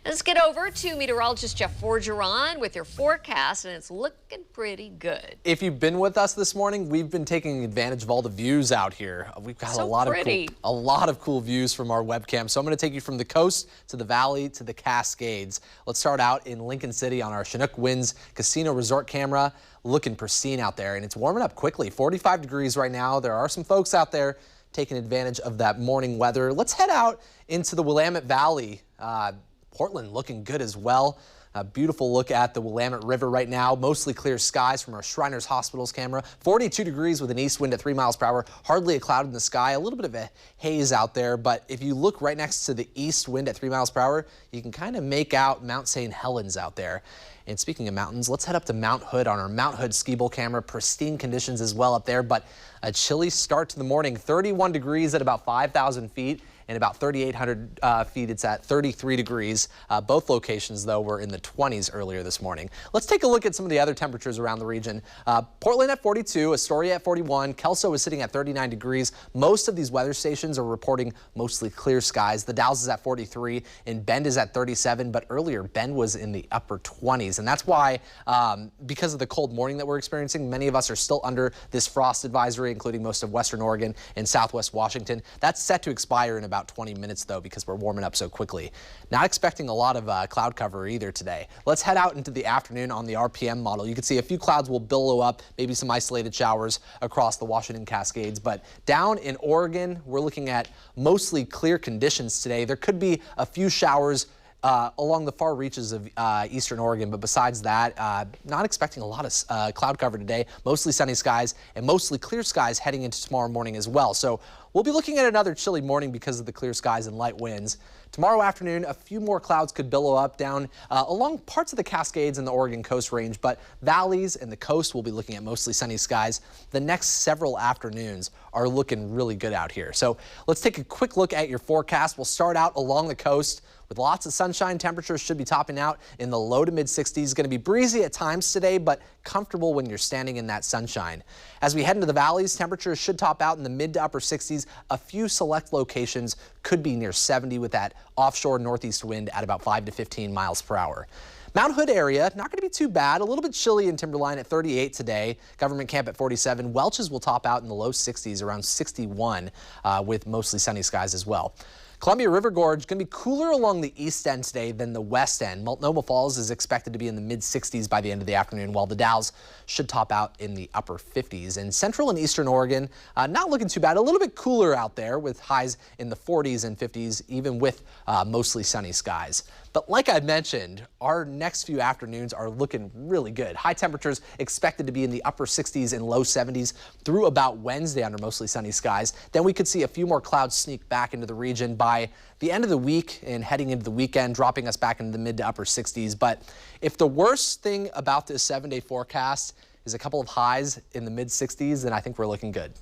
Let's get over to meteorologist Jeff Forgeron with your forecast, and it's looking pretty good. If you've been with us this morning, we've been taking advantage of all the views out here. We've got So a lot of cool views from our webcam. So I'm going to take you from the coast to the valley to the Cascades. Let's start out in Lincoln City on our Chinook Winds Casino Resort camera. Looking pristine out there, and it's warming up quickly. 45 degrees right now. There are some folks out there taking advantage of that morning weather. Let's head out into the Willamette Valley. Portland looking good as well. A beautiful look at the Willamette River right now. Mostly clear skies from our Shriners Hospitals camera. 42 degrees with an east wind at 3 miles per hour. Hardly a cloud in the sky. A little bit of a haze out there. But if you look right next to the east wind at 3 miles per hour, you can kind of make out Mount St. Helens out there. And speaking of mountains, let's head up to Mount Hood on our Mount Hood ski bowl camera. Pristine conditions as well up there, but a chilly start to the morning. 31 degrees at about 5,000 feet. And about 3,800 feet, it's at 33 degrees. Both locations, though, were in the 20s earlier this morning. Let's take a look at some of the other temperatures around the region. Portland at 42, Astoria at 41, Kelso is sitting at 39 degrees. Most of these weather stations are reporting mostly clear skies. The Dalles is at 43 and Bend is at 37, but earlier Bend was in the upper 20s. And that's why, because of the cold morning that we're experiencing, many of us are still under this frost advisory, including most of Western Oregon and Southwest Washington. That's set to expire in about 20 minutes, though, because we're warming up so quickly. Not expecting a lot of cloud cover either today. Let's head out into the afternoon on the RPM model. You can see a few clouds will billow up, maybe some isolated showers across the Washington Cascades. But down in Oregon, we're looking at mostly clear conditions today. There could be a few showers along the far reaches of eastern Oregon, but besides that, not expecting a lot of cloud cover today. Mostly sunny skies and mostly clear skies heading into tomorrow morning as well. So we'll be looking at another chilly morning because of the clear skies and light winds. Tomorrow afternoon, a few more clouds could billow up down along parts of the Cascades and the Oregon Coast Range, but valleys and the coast will be looking at mostly sunny skies. The next several afternoons are looking really good out here. So let's take a quick look at your forecast. We'll start out along the coast with lots of sunshine. Temperatures should be topping out in the low to mid 60s. Going to be breezy at times today, but comfortable when you're standing in that sunshine. As we head into the valleys, temperatures should top out in the mid to upper 60s. A few select locations could be near 70 with that offshore northeast wind at about 5 to 15 miles per hour. Mount Hood area, not going to be too bad. A little bit chilly in Timberline at 38 today. Government Camp at 47. Welch's will top out in the low 60s, around 61, with mostly sunny skies as well. Columbia River Gorge going to be cooler along the east end today than the west end. Multnomah Falls is expected to be in the mid 60s by the end of the afternoon, while the Dalles should top out in the upper 50s. In central and eastern Oregon, not looking too bad. A little bit cooler out there with highs in the 40s and 50s, even with mostly sunny skies. But like I mentioned, our next few afternoons are looking really good. High temperatures expected to be in the upper 60s and low 70s through about Wednesday under mostly sunny skies. Then we could see a few more clouds sneak back into the region by the end of the week and heading into the weekend, dropping us back into the mid to upper 60s. But if the worst thing about this 7-day forecast is a couple of highs in the mid 60s, then I think we're looking good.